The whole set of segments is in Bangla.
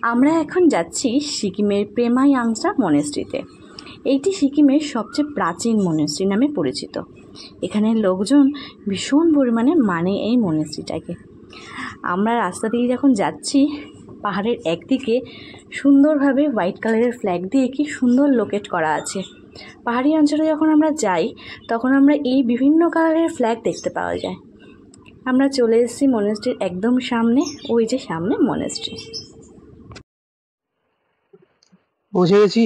আমরা এখন যাচ্ছি সিকিমের প্রেমায়াংসা মনেস্ট্রিতে। এইটি সিকিমের সবচেয়ে প্রাচীন মনেস্ট্রি নামে পরিচিত। এখানের লোকজন ভীষণ পরিমাণে মানে এই মনেস্ট্রিটাকে। আমরা রাস্তা দিয়ে যখন যাচ্ছি, পাহাড়ের একদিকে সুন্দরভাবে হোয়াইট কালারের ফ্ল্যাগ দিয়ে কি সুন্দর লোকেট করা আছে। পাহাড়ি অঞ্চলে যখন আমরা যাই তখন আমরা এই বিভিন্ন কালারের ফ্ল্যাগ দেখতে পাওয়া যায়। আমরা চলে এসেছি মনেস্ট্রির একদম সামনে, ওই যে সামনে মনেস্ট্রি। পৌঁছে গেছি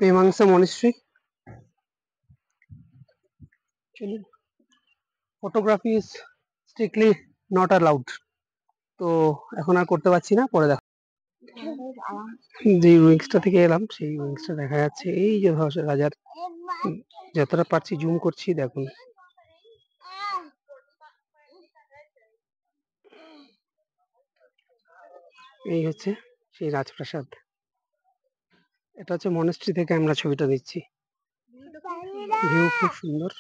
প্রেমাংসা মনেস্ট্রি। চলুন, photography is strictly not allowed, তো এখন আর করতে পারছি না, পরে দেখো। যে উইংসটা থেকে এলাম সেই উইংসটা দেখা যাচ্ছে, এই যে রাজার, যতটা পারছি জুম করছি, দেখুন। এই হচ্ছে সেই রাজপ্রাসাদ। এটা হচ্ছে মনেস্ট্রি থেকে আমরা ছবিটা দিচ্ছি। ভিউ খুব সুন্দর।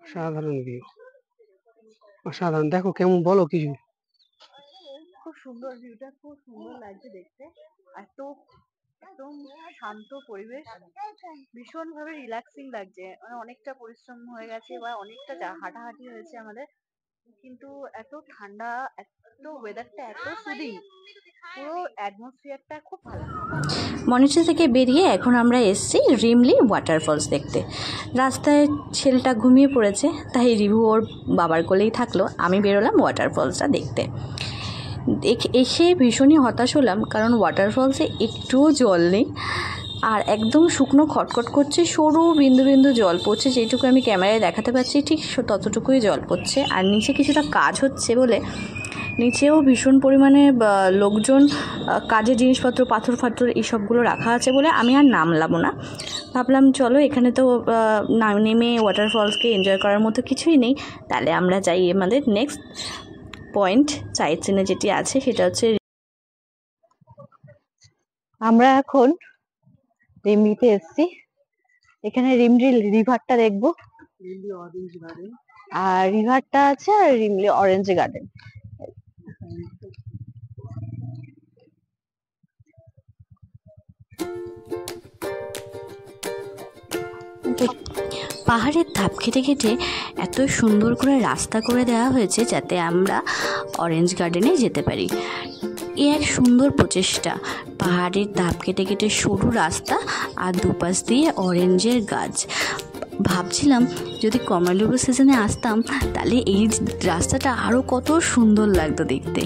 অসাধারণ ভিউ, অসাধারণ। দেখো কেমন, বলো কিছু। খুব সুন্দর ভিউটা, খুব সুন্দর লাগছে দেখতে। একদম শান্ত পরিবেশ, ভীষণ ভাবে রিল্যাক্সিং লাগছে। মানে অনেকটা পরিশ্রম হয়ে গেছে বা অনেকটা হাঁটাহাঁটি হয়েছে আমাদের, কিন্তু এত ঠান্ডা, এত ওয়েদারটা এত সুদিং, পুরো অ্যাটমসফিয়ারটা খুব ভালো। মনেস্ট্রি থেকে বেরিয়ে এখন আমরা এসেছি রিমলি ওয়াটারফলস দেখতে। রাস্তায় ছেলেটা ঘুমিয়ে পড়েছে, তাই রিভু ওর বাবার কোলেই থাকলো, আমি বেরোলাম ওয়াটারফলসটা দেখতে। এসে ভীষণই হতাশ হলাম, কারণ ওয়াটারফলসে একটুও জল নেই, আর একদম শুকনো খটখট করছে, সরু বিন্দু বিন্দু জল পড়ছে। যেটুকু আমি ক্যামেরায় দেখাতে পাচ্ছি ঠিক ততটুকুই জল পড়ছে। আর নিচে কিছুটা কাজ হচ্ছে বলে নিচেও ভীষণ পরিমাণে লোকজন, কাজের জিনিসপত্র, পাথর ফাথর এইসবগুলো রাখা আছে বলে আমি আর নামলাম না। ভাবলাম চলো, এখানে তো নেমে ওয়াটারফলসকে এনজয় করার মতো কিছুই নেই, তাহলে আমরা যাই আমাদের নেক্সট পয়েন্ট সাইট সিনে যেটি আছে, সেটা হচ্ছে আমরা এখন রিমলিতে এসেছি। এখানে রিমলি রিভারটা দেখবো, আর রিভারটা আছে, আর রিমলি অরেঞ্জ গার্ডেন। পাহাড়ের ধাপ কেটে কেটে এত সুন্দর করে রাস্তা করে দেওয়া হয়েছে যাতে আমরা অরেঞ্জ গার্ডেনে যেতে পারি। এ এক সুন্দর প্রচেষ্টা। পাহাড়ের ধাপ কেটে কেটে সরু রাস্তা, আর দুপাশ দিয়ে অরেঞ্জের গাছ। ভাবছিলাম যদি কমলালেবু সিজনে আসতাম তাহলে এই রাস্তাটা আরও কত সুন্দর লাগতো দেখতে।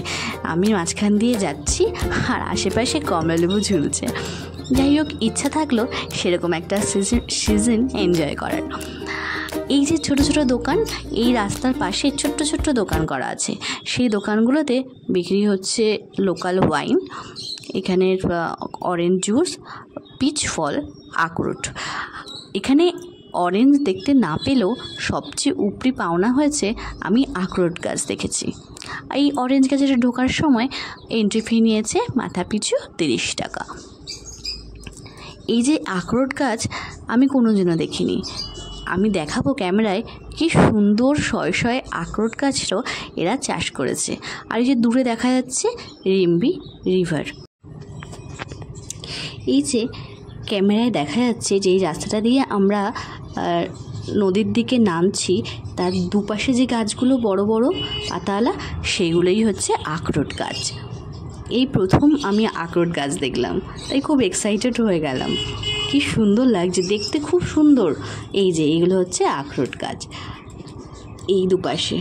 আমি মাঝখান দিয়ে যাচ্ছি আর আশেপাশে কমলালেবু ঝুলছে। যাই হোক, ইচ্ছা থাকলো সেরকম একটা সিজন এনজয় করার। এই যে ছোট ছোট দোকান, এই রাস্তার পাশে ছোট্ট ছোট্ট দোকান করা আছে, সেই দোকানগুলোতে বিক্রি হচ্ছে লোকাল ওয়াইন, এখানের অরেঞ্জ জুস, পিচ ফল, আখরোট। এখানে অরেঞ্জ দেখতে না পেলেও সবচেয়ে উপরি পাওনা হয়েছে আমি আখরোট গাছ দেখেছি। এই অরেঞ্জ গাছের ঢোকার সময় এন্ট্রি ফি নিয়েছে মাথা পিছু 30 টাকা। এই যে আখরোট গাছ আমি কোনোদিনও দেখিনি, আমি দেখাবো ক্যামেরায়। কি সুন্দর শয়ে শয়ে আখরোট গাছও এরা চাষ করেছে। আর এই যে দূরে দেখা যাচ্ছে রিম্বি রিভার। এই যে ক্যামেরায় দেখা যাচ্ছে যে এই রাস্তাটা দিয়ে আমরা নদীর দিকে নামছি, তার দুপাশে যে গাছগুলো বড় বড় পাতাওয়ালা, সেগুলোই হচ্ছে আখরোট গাছ। এই প্রথম আমি আখরোট গাছ দেখলাম, তাই খুব এক্সাইটেড হয়ে গেলাম। কি সুন্দর লাগছে দেখতে, খুব সুন্দর। এই যে এইগুলো হচ্ছে আখরোট গাছ, এই দুপাশে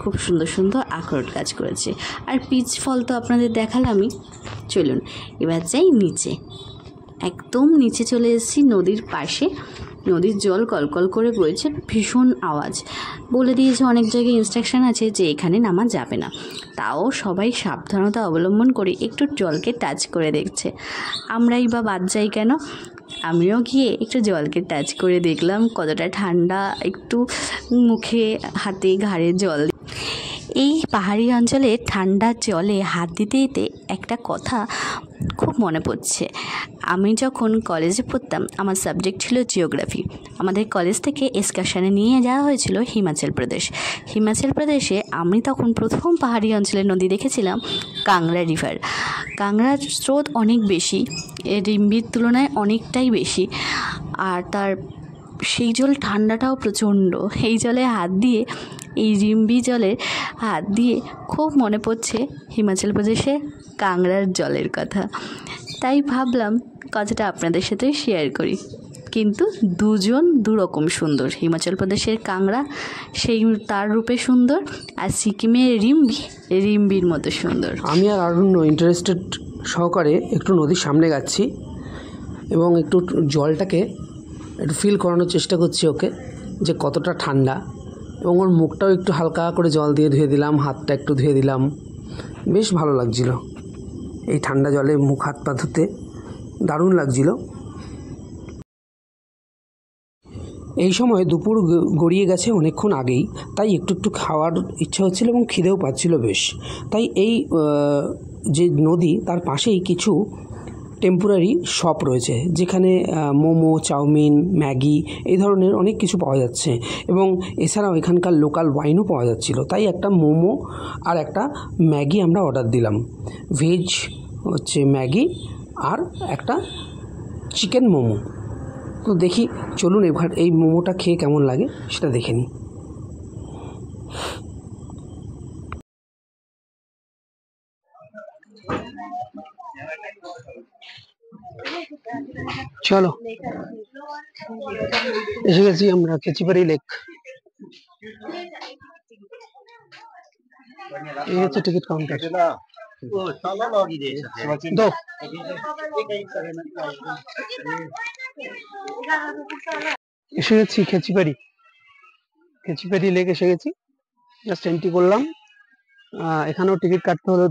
খুব সুন্দর সুন্দর আখরোট গাছ করেছে। আর পিচ ফল তো আপনাদের দেখালামই। চলুন এবার যাই নিচে। একদম নিচে চলে এসেছি, নদীর পাশে। নদীর জল কলকল করে বইছে, ভীষণ আওয়াজ। বলে দিয়েছে অনেক জায়গায় ইনস্ট্রাকশন আছে যে এখানে নামা যাবে না, তাও সবাই সাবধানতা অবলম্বন করে একটু জলকে টাচ করে দেখছে। আমরাই বা বাদ যাই কেন? আমিও গিয়ে একটু জলকে টাচ করে দেখলাম কতটা ঠান্ডা, একটু মুখে হাতে ঘাড়ে জল। এই পাহাড়ি অঞ্চলে ঠান্ডা জলে হাত দিতে দিতে একটা কথা খুব মনে পড়ছে। আমি যখন কলেজে পড়তাম আমার সাবজেক্ট ছিল জিওগ্রাফি। আমাদের কলেজ থেকে এক্সকারশনে নিয়ে যাওয়া হয়েছিল হিমাচল প্রদেশ। হিমাচল প্রদেশে আমি তখন প্রথম পাহাড়ি অঞ্চলের নদী দেখেছিলাম কাংড়া রিভার। কাংড়ার স্রোত অনেক বেশি, রিম্বির তুলনায় অনেকটাই বেশি, আর তার সেই জল ঠান্ডাটাও প্রচণ্ড। এই জলে হাত দিয়ে, এই রিম্বি জলে হাত দিয়ে খুব মনে পড়ছে হিমাচল প্রদেশে কাংড়ার জলের কথা। তাই ভাবলাম কথাটা আপনাদের সাথে শেয়ার করি। কিন্তু দুজন দুরকম সুন্দর। হিমাচল প্রদেশের কাংড়া সেই তার রূপে সুন্দর, আর সিকিমের রিম্বির মতো সুন্দর। আমি আর আরণ্য ইন্টারেস্টেড সহকারে একটু নদীর সামনে যাচ্ছি এবং একটু জলটাকে একটু ফিল করানোর চেষ্টা করছি ওকে, যে কতটা ঠান্ডা। এবং ওর মুখটাও একটু হালকা করে জল দিয়ে ধুয়ে দিলাম, হাতটা একটু ধুয়ে দিলাম। বেশ ভালো লাগছিল এই ঠান্ডা জলে মুখ হাত পা ধুতে, দারুণ লাগছিল। এই সময় দুপুর গড়িয়ে গেছে অনেকক্ষণ আগেই, তাই একটু একটু খাওয়ার ইচ্ছা হচ্ছিল এবং খিদেও পাচ্ছিল বেশ। তাই এই যে নদী তার পাশেই কিছু টেম্পোরারি শপ রয়েছে, যেখানে মোমো, চাউমিন, ম্যাগি এই ধরনের অনেক কিছু পাওয়া যাচ্ছে। এবং এছাড়াও এখানকার লোকাল ওয়াইনও পাওয়া যাচ্ছিল। তাই একটা মোমো আর একটা ম্যাগি আমরা অর্ডার দিলাম। ভেজ হচ্ছে ম্যাগি আর একটা চিকেন মোমো। তো দেখি, চলুন এবার এই মোমোটা খেয়ে কেমন লাগে সেটা দেখে নিই। চলো, এসে গেছি আমরা খেচিপাড়ি লেক। এই হচ্ছে টিকিট কাউন্টার। দো এসে গেছি খেচিপাড়ি লেক এসে গেছি। জাস্ট এন্ট্রি করলাম। এখানেও টিকিট কাটতে হলো,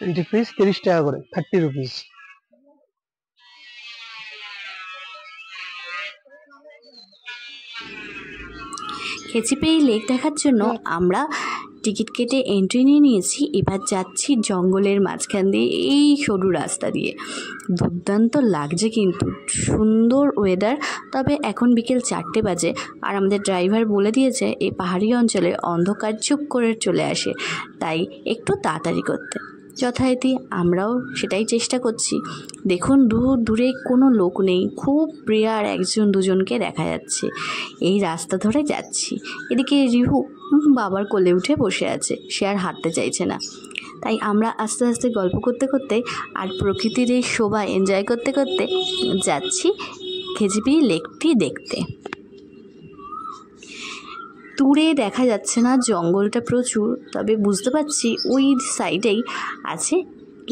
এন্ট্রি ফিস 30 টাকা করে, 30 রুপিস। খেচিপাড়ি লেক দেখার জন্য আমরা টিকিট কেটে এন্ট্রি নিয়ে নিয়েছি। এবার যাচ্ছি জঙ্গলের মাঝখান দিয়ে এই সরু রাস্তা দিয়ে। দুর্দান্ত লাগছে, কিন্তু সুন্দর ওয়েদার। তবে এখন বিকেল 4টে বাজে, আর আমাদের ড্রাইভার বলে দিয়েছে এই পাহাড়ি অঞ্চলে অন্ধকার চুপ করে চলে আসে, তাই একটু তাড়াতাড়ি করতে। যথারীতি আমরাও সেটাই চেষ্টা করছি। দেখুন দূরে কোনো লোক নেই, খুব রেয়ার একজন দুজনকে দেখা যাচ্ছে। এই রাস্তা ধরে যাচ্ছি। এদিকে রিহু বাবার কোলে উঠে বসে আছে, সে আর হাঁটতে চাইছে না। তাই আমরা আস্তে আস্তে গল্প করতে করতে আর প্রকৃতির এই শোভা এনজয় করতে করতে যাচ্ছি খেচিপাড়ি লেকটি দেখতে। দূরে দেখা যাচ্ছে না, জঙ্গলটা প্রচুর, তবে বুঝতে পারছি ওই সাইডেই আছে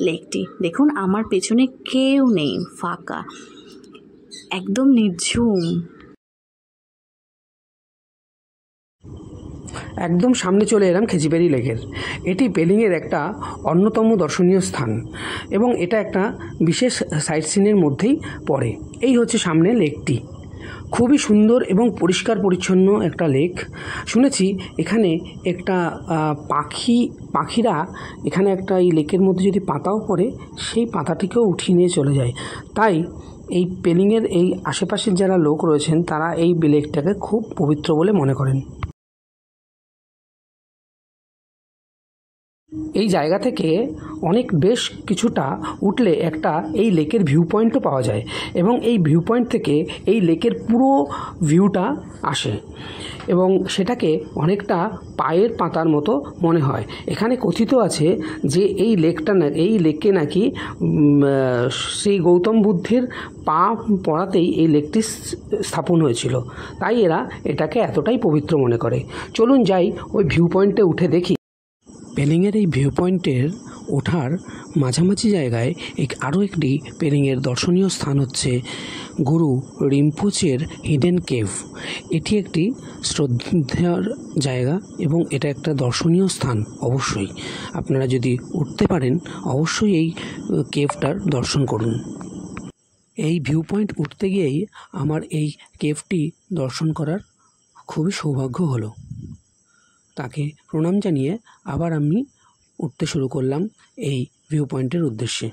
লেকটি। দেখুন আমার পেছনে কেউ নেই, ফাঁকা, একদম নির্ঝুম। একদম সামনে চলে এলাম খেচিপাড়ি লেকের। এটি পেলিংয়ের একটা অন্যতম দর্শনীয় স্থান এবং এটা একটা বিশেষ সাইট সিনের মধ্যেই পড়ে। এই হচ্ছে সামনে লেকটি। খুবই সুন্দর এবং পরিষ্কার পরিচ্ছন্ন একটা লেক। শুনেছি এখানে একটা পাখিরা এখানে একটা এই লেকের মধ্যে যদি পাতাও পড়ে, সেই পাতাটিকেও উঠিয়ে নিয়ে চলে যায়। তাই এই পেলিংয়ের এই আশেপাশের যারা লোক রয়েছেন তারা এই লেকটাকে খুব পবিত্র বলে মনে করেন। এই জায়গা থেকে অনেক বেশ কিছুটা উঠলে একটা এই লেকের ভিউ পয়েন্টও পাওয়া যায় এবং এই ভিউ পয়েন্ট থেকে এই লেকের পুরো ভিউটা আসে এবং সেটাকে অনেকটা পায়ের পাতার মতো মনে হয়। এখানে কথিত আছে যে এই লেকে নাকি সেই গৌতম বুদ্ধের পা পড়াতেই এই লেকটি স্থাপন হয়েছিল, তাই এরা এটাকে এতটাই পবিত্র মনে করে। চলুন যাই ওই ভিউ পয়েন্টে উঠে দেখি। পেলিংয়ের এই ভিউ পয়েন্টের ওঠার মাঝামাঝি জায়গায় আরও একটি পেলিংয়ের দর্শনীয় স্থান হচ্ছে গুরু রিম্পোচের হিডেন কেভ। এটি একটি শ্রদ্ধার জায়গা এবং এটা একটা দর্শনীয় স্থান। অবশ্যই আপনারা যদি উঠতে পারেন অবশ্যই এই কেভটার দর্শন করুন। এই ভিউ পয়েন্ট উঠতে গিয়েই আমার এই কেভটি দর্শন করার খুবই সৌভাগ্য হলো। তাকে প্রণাম জানিয়ে আবার আমি উঠতে শুরু করলাম এই ভিউ পয়েন্টের উদ্দেশ্যে।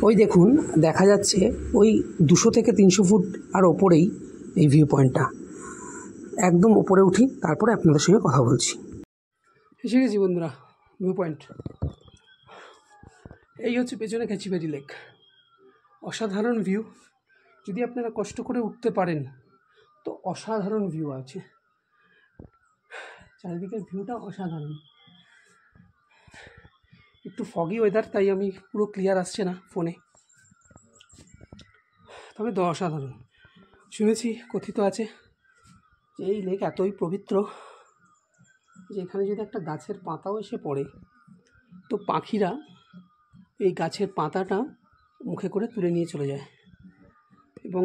ওই দেখুন দেখা যাচ্ছে ওই 200 থেকে 300 ফুট আর ওপরেই এই ভিউ পয়েন্টটা। একদম ওপরে উঠি, তারপরে আপনাদের সঙ্গে কথা বলছি। এসে গেছি বন্ধুরা ভিউ পয়েন্ট। এই হচ্ছে পেছনে খেচিবাড়ি লেক। অসাধারণ ভিউ। যদি আপনারা কষ্ট করে উঠতে পারেন তো অসাধারণ ভিউ আছে, চারিদিকের ভিউটা অসাধারণ। একটু ফগি ওয়েদার, তাই আমি পুরো ক্লিয়ার আসছে না ফোনে, তবে অসাধারণ। শুনেছি, কথিত আছে যে এই লেক এতই পবিত্র যে এখানে যদি একটা গাছের পাতাও এসে পড়ে তো পাখিরা এই গাছের পাতাটা মুখে করে তুলে নিয়ে চলে যায়। এবং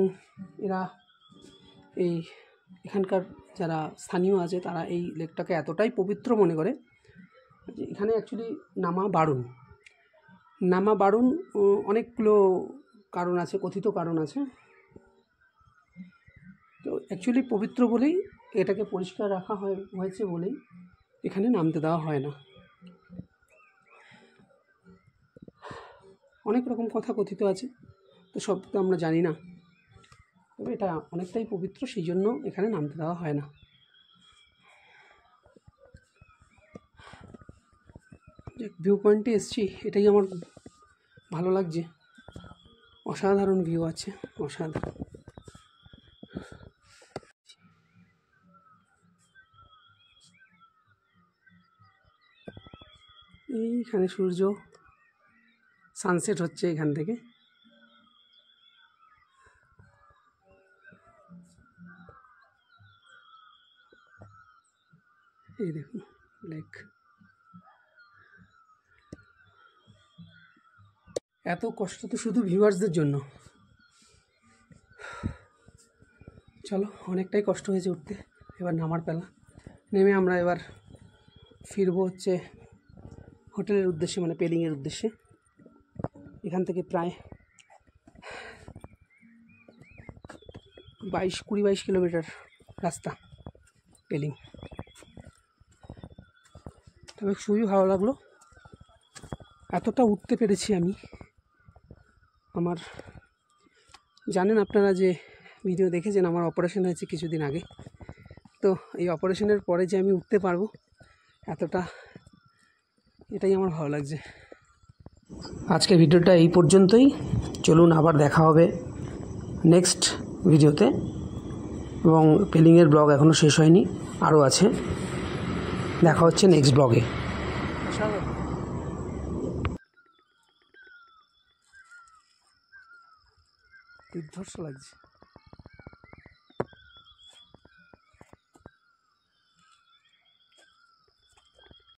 এরা এখানকার যারা স্থানীয় আছে তারা এই লেকটাকে এতটাই পবিত্র মনে করে যে এখানে অ্যাকচুয়ালি নামা বারণ অনেকগুলো কারণ আছে, কথিত কারণ আছে। তো অ্যাকচুয়ালি পবিত্র বলেই এটাকে পরিষ্কার রাখা হয়েছে বলেই এখানে নামতে দেওয়া হয় না। অনেক রকম কথা কথিত আছে, তো সব তো আমরা জানি না, তবে এটা অনেকটাই পবিত্র, সেই জন্য এখানে নামতে দেওয়া হয় না। যে ভিউ পয়েন্টে এসেছি এটাই আমার ভালো লাগছে। অসাধারণ ভিউ আছে, অসাধারণ। এইখানে সূর্য সানসেট হচ্ছে এখান থেকে। এই দেখুন লেক। এত কষ্ট তো শুধু ভিউয়ার্সদের জন্য। চলো, অনেকটাই কষ্ট হয়েছে উঠতে, এবার নামার পালা। নেমে আমরা এবার ফিরবো হচ্ছে হোটেলের উদ্দেশ্যে, মানে পেলিংয়ের উদ্দেশ্যে। এখান থেকে প্রায় 22 কিলোমিটার রাস্তা পেলিং। তবে খুবই ভালো লাগলো, এতটা উঠতে পেরেছি আমি। জানেন আপনারা যে ভিডিও দেখেছেন, আমার অপারেশন হয়েছে কিছুদিন আগে। তো এই অপারেশনের পরে যে আমি উঠতে পারবো এটাই আমার ভালো লাগছে। আজকের ভিডিওটা এই পর্যন্তই। চলুন আবার দেখা হবে নেক্সট ভিডিওতে। এবং পেলিংয়ের ব্লগ এখনও শেষ হয়নি, আরও আছে। দেখা হচ্ছে নেক্সট ব্লগে। দুর্ধর্ষ লাগছে।